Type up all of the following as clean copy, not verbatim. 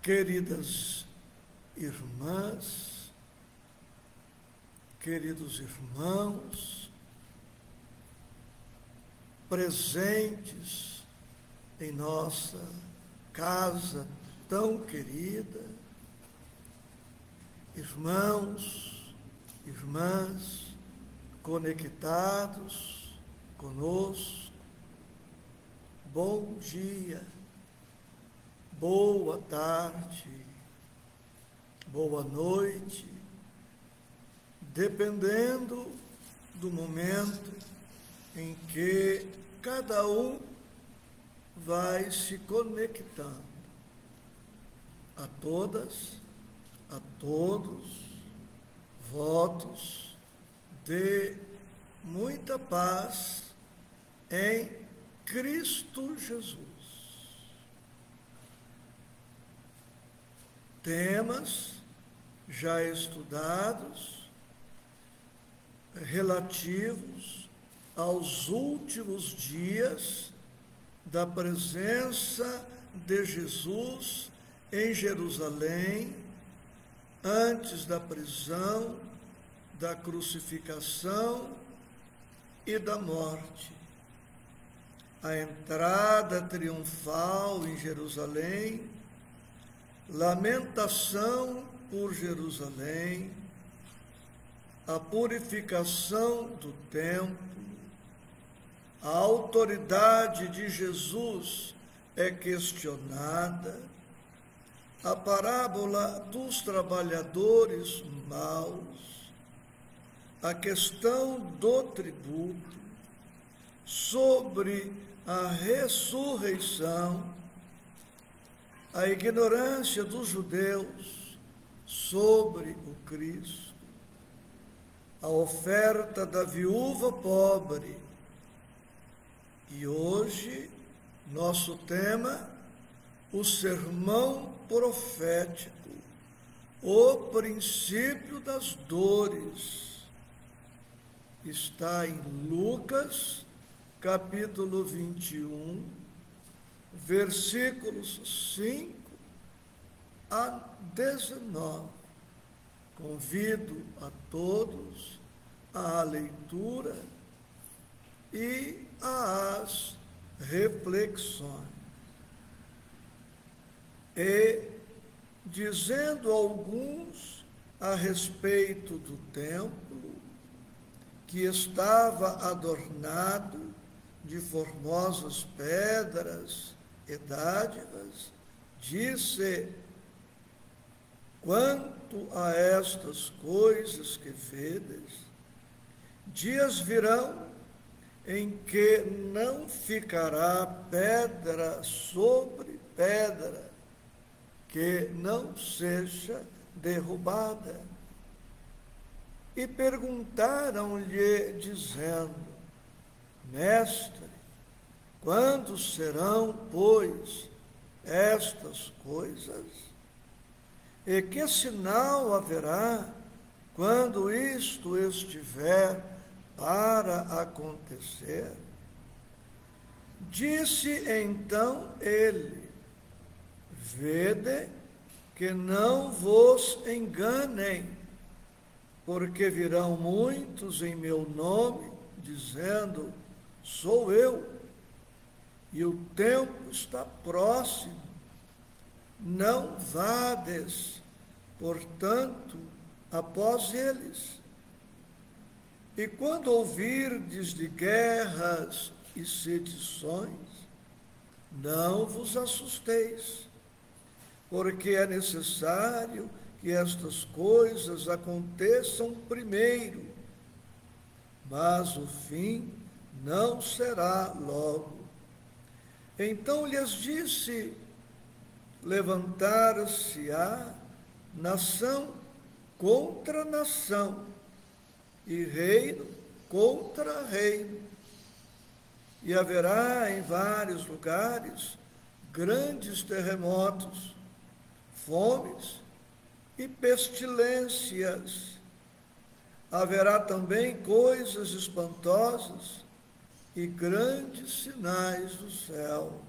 Queridas irmãs, queridos irmãos, presentes em nossa casa tão querida, irmãos, irmãs, conectados conosco, bom dia, boa tarde, boa noite, dependendo do momento em que cada um vai se conectando. A todas, a todos, votos de muita paz em Cristo Jesus. Temas já estudados relativos aos últimos dias da presença de Jesus em Jerusalém, antes da prisão, da crucificação e da morte. A entrada triunfal em Jerusalém, lamentação por Jerusalém, a purificação do templo, a autoridade de Jesus é questionada, a parábola dos trabalhadores maus, a questão do tributo, sobre a ressurreição, a ignorância dos judeus sobre o Cristo, a oferta da viúva pobre. E hoje, nosso tema, o sermão profético, o princípio das dores. Está em Lucas, capítulo 21, versículos 5 a 19. Convido a todos à leitura e às reflexões. E, dizendo alguns a respeito do templo, que estava adornado de formosas pedras e dádivas, disse: quanto a estas coisas que vedes, dias virão em que não ficará pedra sobre pedra que não seja derrubada. E perguntaram-lhe, dizendo: Mestre, quando serão, pois, estas coisas? E que sinal haverá quando isto estiver para acontecer? Disse então ele: vede que não vos enganem, porque virão muitos em meu nome, dizendo: sou eu, e o tempo está próximo. Não vades, portanto, após eles. E quando ouvirdes de guerras e sedições, não vos assusteis, porque é necessário que estas coisas aconteçam primeiro, mas o fim não será logo. Então lhes disse: levantar-se-á nação contra nação, e reino contra reino, e haverá em vários lugares grandes terremotos, fomes e pestilências. Haverá também coisas espantosas e grandes sinais do céu.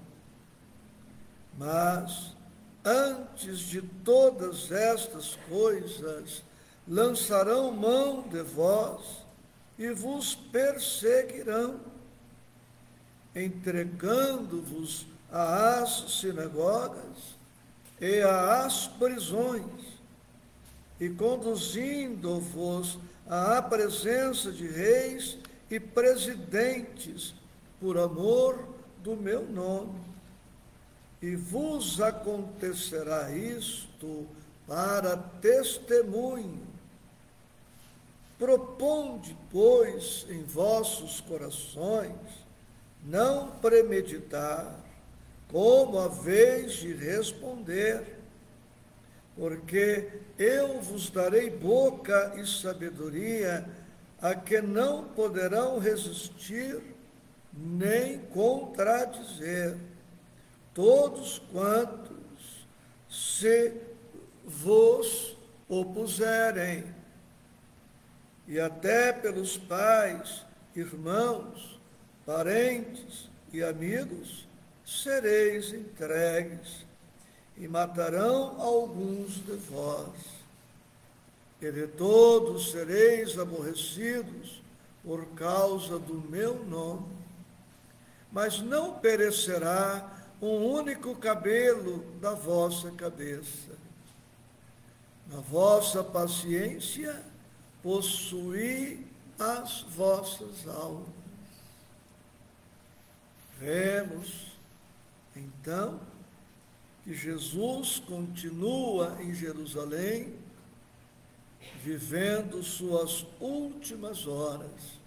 Mas antes de todas estas coisas, lançarão mão de vós e vos perseguirão, entregando-vos às sinagogas e às prisões, e conduzindo-vos à presença de reis e presidentes, por amor do meu nome. E vos acontecerá isto para testemunho. Proponde, pois, em vossos corações, não premeditar, como haveis de responder, porque eu vos darei boca e sabedoria, a que não poderão resistir, nem contradizer, todos quantos se vos opuserem. E até pelos pais, irmãos, parentes e amigos sereis entregues, e matarão alguns de vós. E de todos sereis aborrecidos por causa do meu nome. Mas não perecerá um único cabelo da vossa cabeça. Na vossa paciência, possuí as vossas almas. Vemos, então, que Jesus continua em Jerusalém, vivendo suas últimas horas.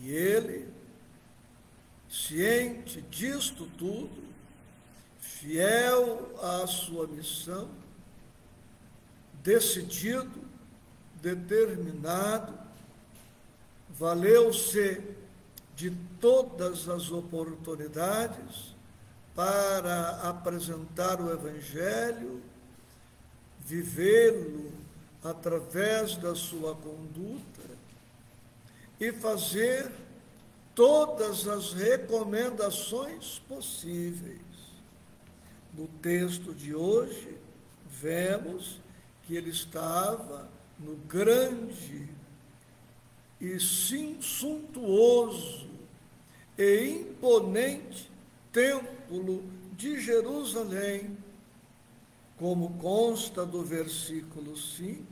E ele, ciente disto tudo, fiel à sua missão, decidido, determinado, valeu-se de todas as oportunidades para apresentar o Evangelho, vivê-lo através da sua conduta e fazer todas as recomendações possíveis. No texto de hoje, vemos que ele estava no grande e suntuoso e imponente templo de Jerusalém, como consta do versículo 5,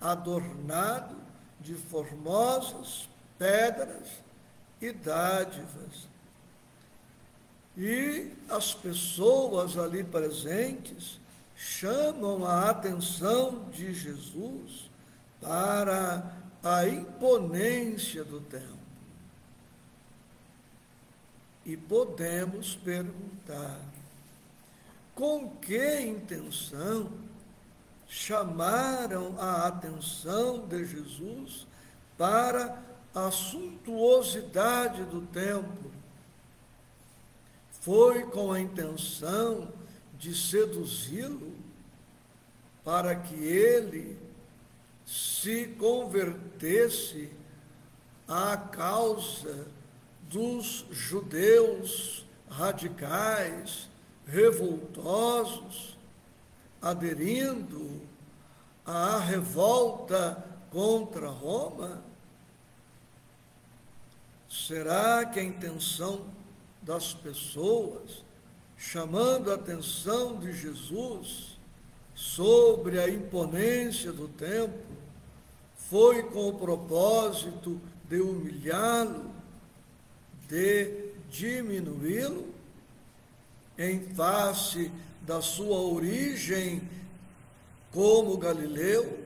adornado de formosas pedras e dádivas. E as pessoas ali presentes chamam a atenção de Jesus para a imponência do templo. E podemos perguntar, com que intenção chamaram a atenção de Jesus para a suntuosidade do templo? Foi com a intenção de seduzi-lo para que ele se convertesse à causa dos judeus radicais, revoltosos, aderindo à revolta contra Roma? Será que a intenção das pessoas, chamando a atenção de Jesus sobre a imponência do templo, foi com o propósito de humilhá-lo, de diminuí-lo, em face da sua origem como galileu,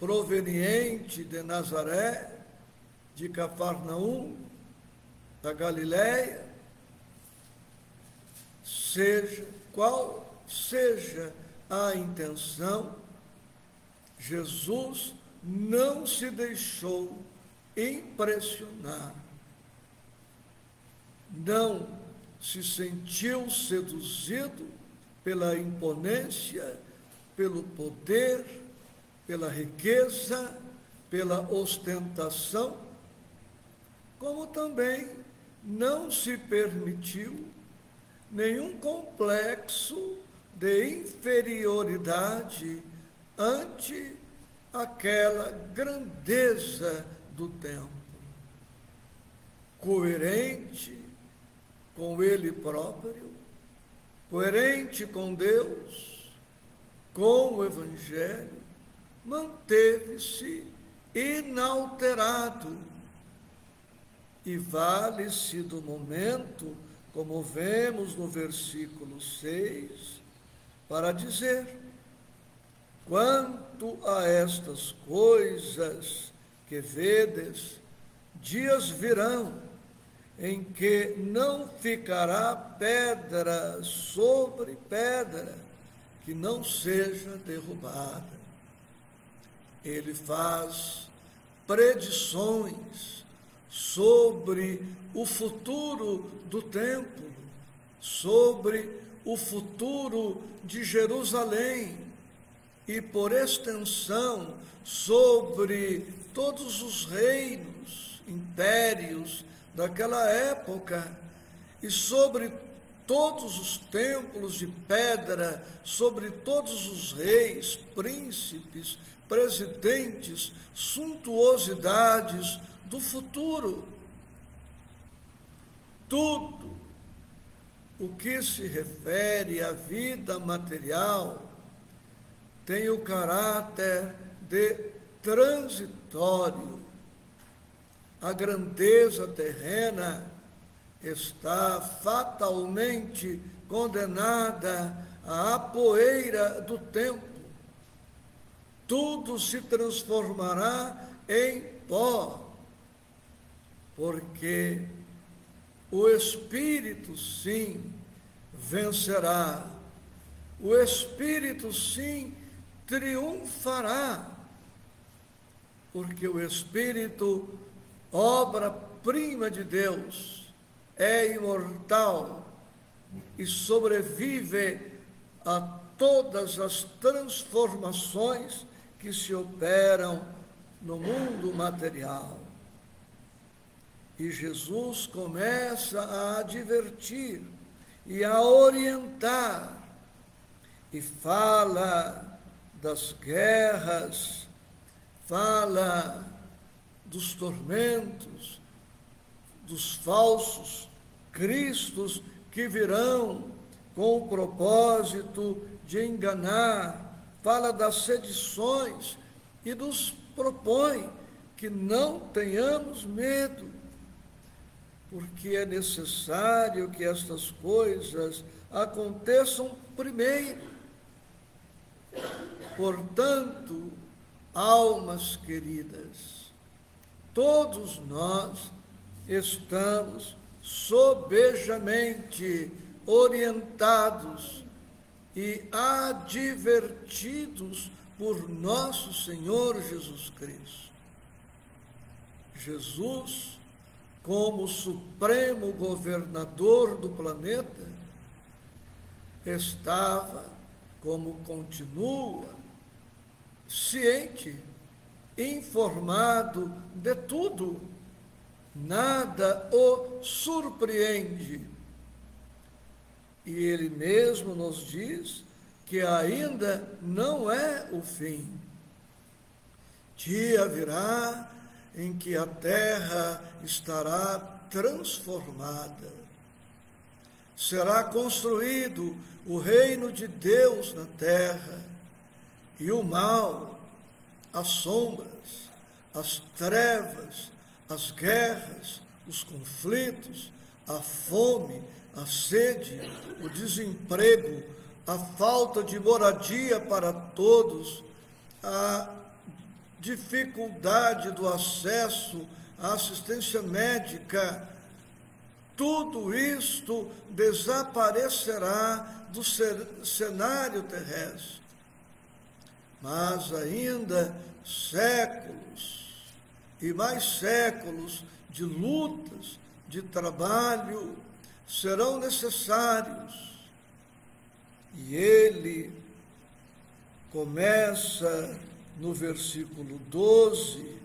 proveniente de Nazaré, de Cafarnaum, da Galiléia? Qual seja a intenção, Jesus não se deixou impressionar, não se sentiu seduzido pela imponência, pelo poder, pela riqueza, pela ostentação, como também não se permitiu nenhum complexo de inferioridade ante aquela grandeza do templo. Coerente com ele próprio, coerente com Deus, com o Evangelho, manteve-se inalterado e vale-se do momento, como vemos no versículo 6, para dizer: quanto a estas coisas que vedes, dias virão em que não ficará pedra sobre pedra que não seja derrubada. Ele faz predições sobre o futuro do templo, sobre o futuro de Jerusalém e, por extensão, sobre todos os reinos, impérios daquela época e sobre todos os templos de pedra, sobre todos os reis, príncipes, presidentes, suntuosidades do futuro. Tudo o que se refere à vida material tem o caráter de transitório. A grandeza terrena está fatalmente condenada à poeira do tempo. Tudo se transformará em pó, porque o Espírito, sim, vencerá. O Espírito, sim, triunfará, porque o Espírito, obra-prima de Deus, é imortal e sobrevive a todas as transformações que se operam no mundo material. E Jesus começa a advertir e a orientar, e fala das guerras, fala dos tormentos, dos falsos cristos que virão com o propósito de enganar, fala das sedições e nos propõe que não tenhamos medo, porque é necessário que estas coisas aconteçam primeiro. Portanto, almas queridas, todos nós estamos sobejamente orientados e advertidos por nosso Senhor Jesus Cristo. Jesus, como supremo governador do planeta, estava, como continua, ciente, informado de tudo. Nada o surpreende. E ele mesmo nos diz que ainda não é o fim. Dia virá em que a terra estará transformada. Será construído o reino de Deus na terra, e o mal, as sombras, as trevas, as guerras, os conflitos, a fome, a sede, o desemprego, a falta de moradia para todos, a dificuldade do acesso à assistência médica, tudo isto desaparecerá do cenário terrestre. Mas ainda séculos e mais séculos de lutas, de trabalho, serão necessários. E ele começa no versículo 12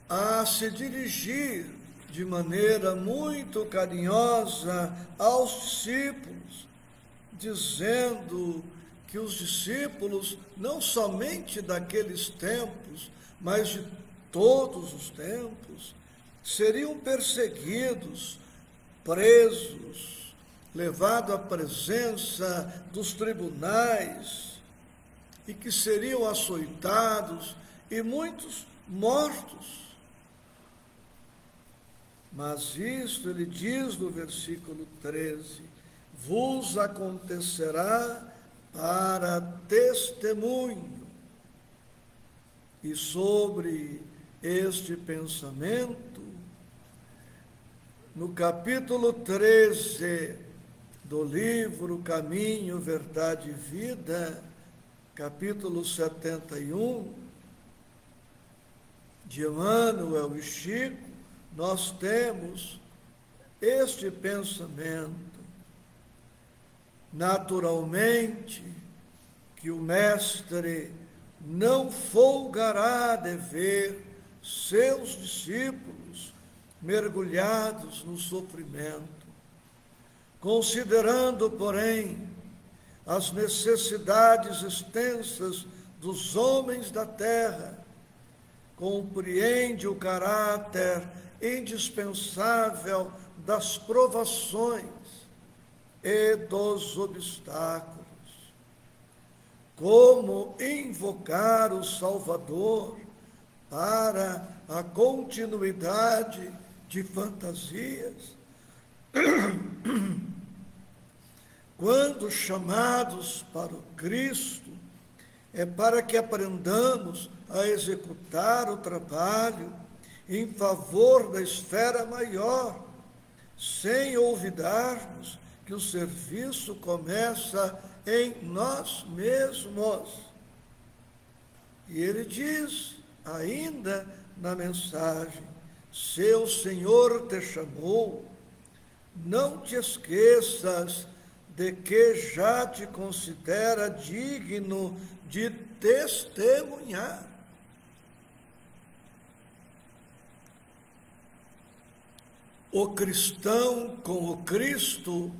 a se dirigir de maneira muito carinhosa aos discípulos, dizendo que os discípulos, não somente daqueles tempos, mas de todos os tempos, seriam perseguidos, presos, levados à presença dos tribunais, e que seriam açoitados e muitos mortos. Mas isto ele diz no versículo 13: vos acontecerá para testemunho. E sobre este pensamento, no capítulo 13 do livro Caminho, Verdade e Vida, capítulo 71, de Emmanuel e Chico, nós temos este pensamento. Naturalmente que o Mestre não folgará de ver seus discípulos mergulhados no sofrimento, considerando, porém, as necessidades extensas dos homens da terra, compreende o caráter indispensável das provações e dos obstáculos. Como invocar o Salvador para a continuidade de fantasias? Quando chamados para o Cristo, é para que aprendamos a executar o trabalho em favor da esfera maior, sem olvidarmos que o serviço começa em nós mesmos. E ele diz ainda na mensagem: se o Senhor te chamou, não te esqueças de que já te considera digno de testemunhar. O cristão com o Cristo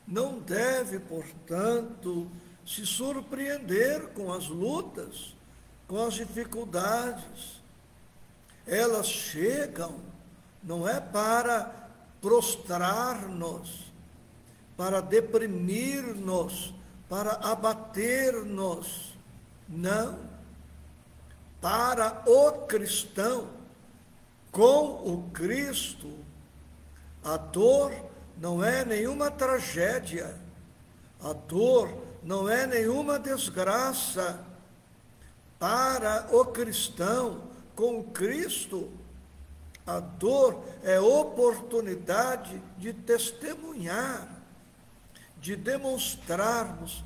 não deve, portanto, se surpreender com as lutas, com as dificuldades. Elas chegam, não é para prostrar-nos, para deprimir-nos, para abater-nos. Não. Para o cristão, com o Cristo, a dor não é nenhuma tragédia, a dor não é nenhuma desgraça. Para o cristão, com Cristo, a dor é oportunidade de testemunhar, de demonstrarmos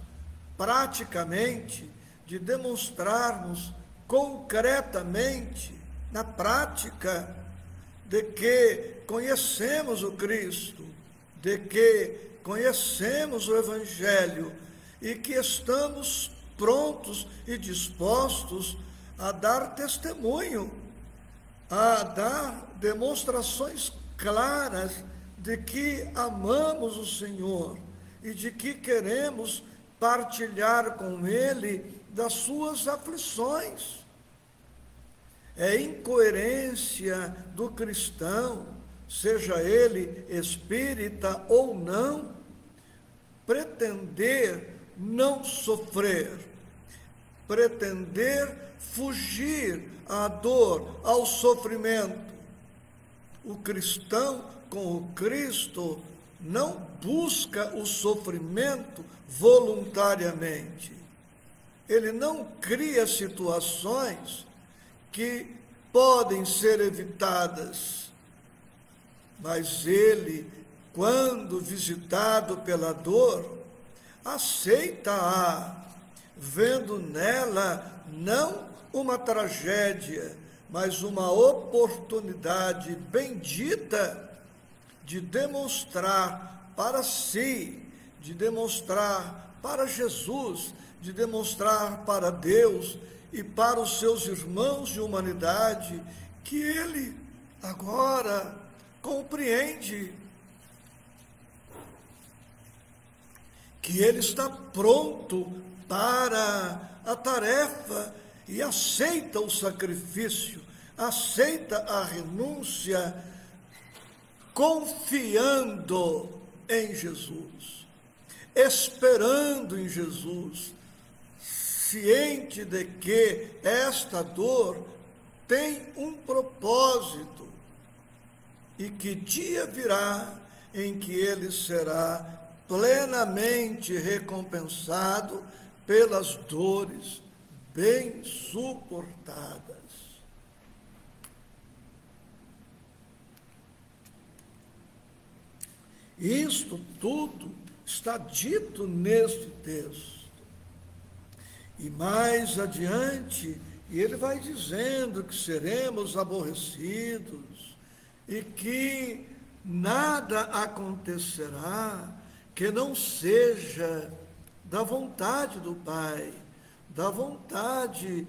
praticamente, de demonstrarmos concretamente, na prática, de que conhecemos o Cristo, de que conhecemos o Evangelho e que estamos prontos e dispostos a dar testemunho, a dar demonstrações claras de que amamos o Senhor e de que queremos partilhar com Ele das suas aflições. É incoerência do cristão, seja ele espírita ou não, pretender não sofrer, pretender fugir à dor, ao sofrimento. O cristão com o Cristo não busca o sofrimento voluntariamente. Ele não cria situações que podem ser evitadas, mas ele, quando visitado pela dor, aceita-a, vendo nela não uma tragédia, mas uma oportunidade bendita de demonstrar para si, de demonstrar para Jesus, de demonstrar para Deus e para os seus irmãos de humanidade que ele agora compreende que ele está pronto para a tarefa e aceita o sacrifício, aceita a renúncia, confiando em Jesus, esperando em Jesus, ciente de que esta dor tem um propósito e que dia virá em que ele será plenamente recompensado pelas dores bem suportadas. Isto tudo está dito neste texto. E mais adiante, ele vai dizendo que seremos aborrecidos e que nada acontecerá que não seja da vontade do Pai, da vontade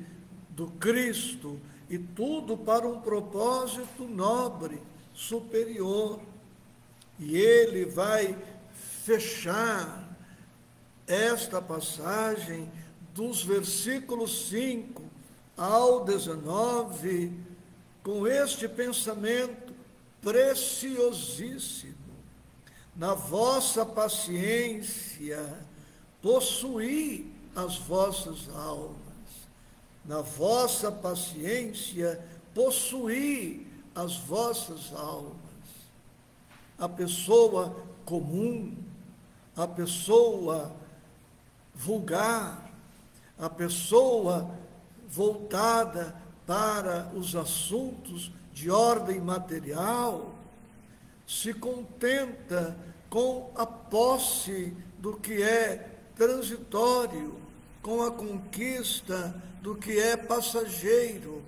do Cristo, e tudo para um propósito nobre, superior. E ele vai fechar esta passagem dos versículos 5 ao 19 com este pensamento preciosíssimo: na vossa paciência possuí as vossas almas, na vossa paciência possuí as vossas almas. A pessoa comum, a pessoa vulgar, a pessoa voltada para os assuntos de ordem material, se contenta com a posse do que é transitório, com a conquista do que é passageiro.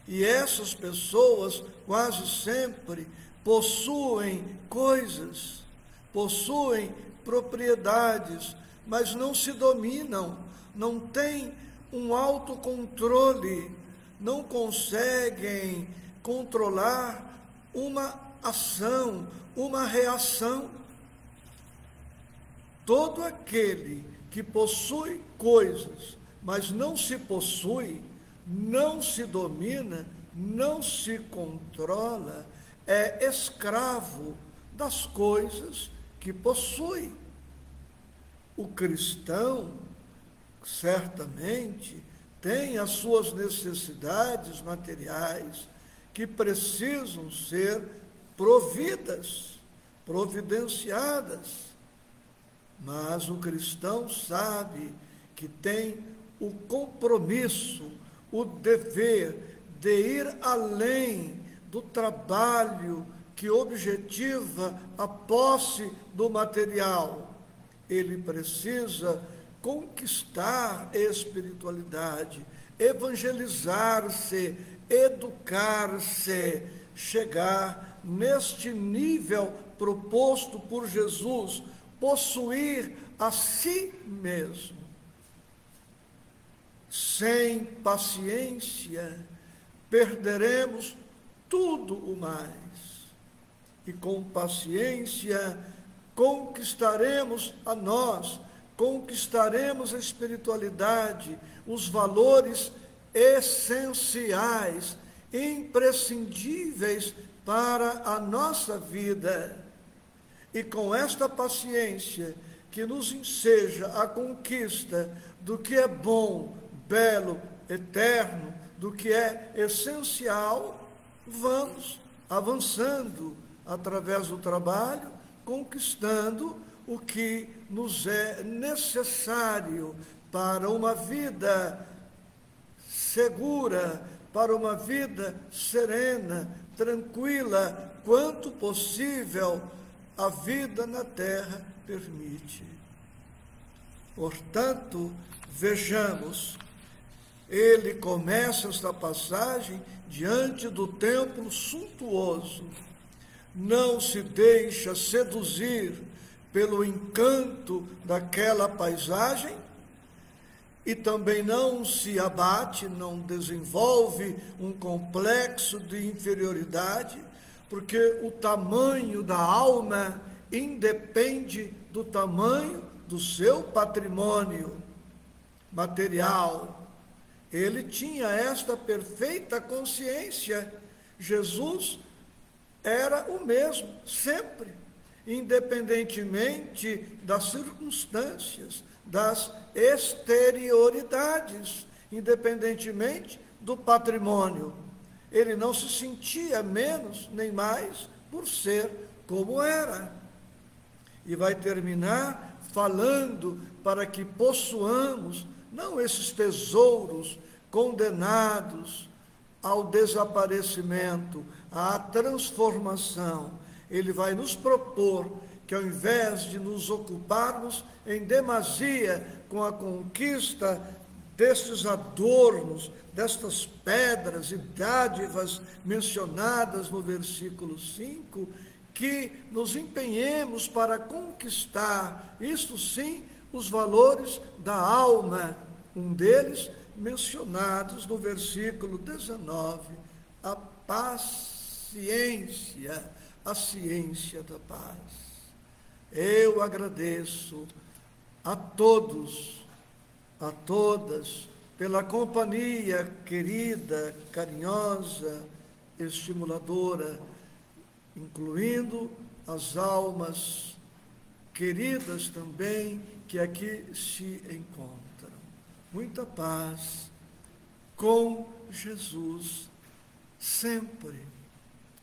E essas pessoas quase sempre possuem coisas, possuem propriedades, mas não se dominam, não têm um autocontrole, não conseguem controlar uma ação, uma reação. Todo aquele que possui coisas, mas não se possui, não se domina, não se controla, é escravo das coisas que possui. O cristão, certamente, tem as suas necessidades materiais que precisam ser providas, providenciadas. Mas o cristão sabe que tem o compromisso, o dever de ir além do trabalho que objetiva a posse do material. Ele precisa conquistar a espiritualidade, evangelizar-se, educar-se, chegar neste nível proposto por Jesus, possuir a si mesmo. Sem paciência, perderemos tudo o mais. E com paciência, conquistaremos a nós, conquistaremos a espiritualidade, os valores essenciais, imprescindíveis para a nossa vida. E com esta paciência que nos enseja a conquista do que é bom, belo, eterno, do que é essencial, vamos avançando através do trabalho, conquistando o que nos é necessário para uma vida segura, para uma vida serena, tranquila, quanto possível a vida na terra permite. Portanto, vejamos, ele começa esta passagem diante do templo suntuoso. Não se deixa seduzir pelo encanto daquela paisagem e também não se abate, não desenvolve um complexo de inferioridade, porque o tamanho da alma independe do tamanho do seu patrimônio material. Ele tinha esta perfeita consciência. Jesus era o mesmo, sempre, independentemente das circunstâncias, das exterioridades, independentemente do patrimônio. Ele não se sentia menos nem mais por ser como era. E vai terminar falando para que possuamos, não esses tesouros condenados ao desaparecimento, à transformação. Ele vai nos propor que, ao invés de nos ocuparmos em demasia com a conquista destes adornos, destas pedras e dádivas mencionadas no versículo 5, que nos empenhemos para conquistar, isto sim, os valores da alma. Um deles, mencionados no versículo 19, a paciência, a ciência da paz. Eu agradeço a todos, a todas, pela companhia querida, carinhosa, estimuladora, incluindo as almas queridas também que aqui se encontram. Muita paz com Jesus, sempre,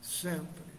sempre.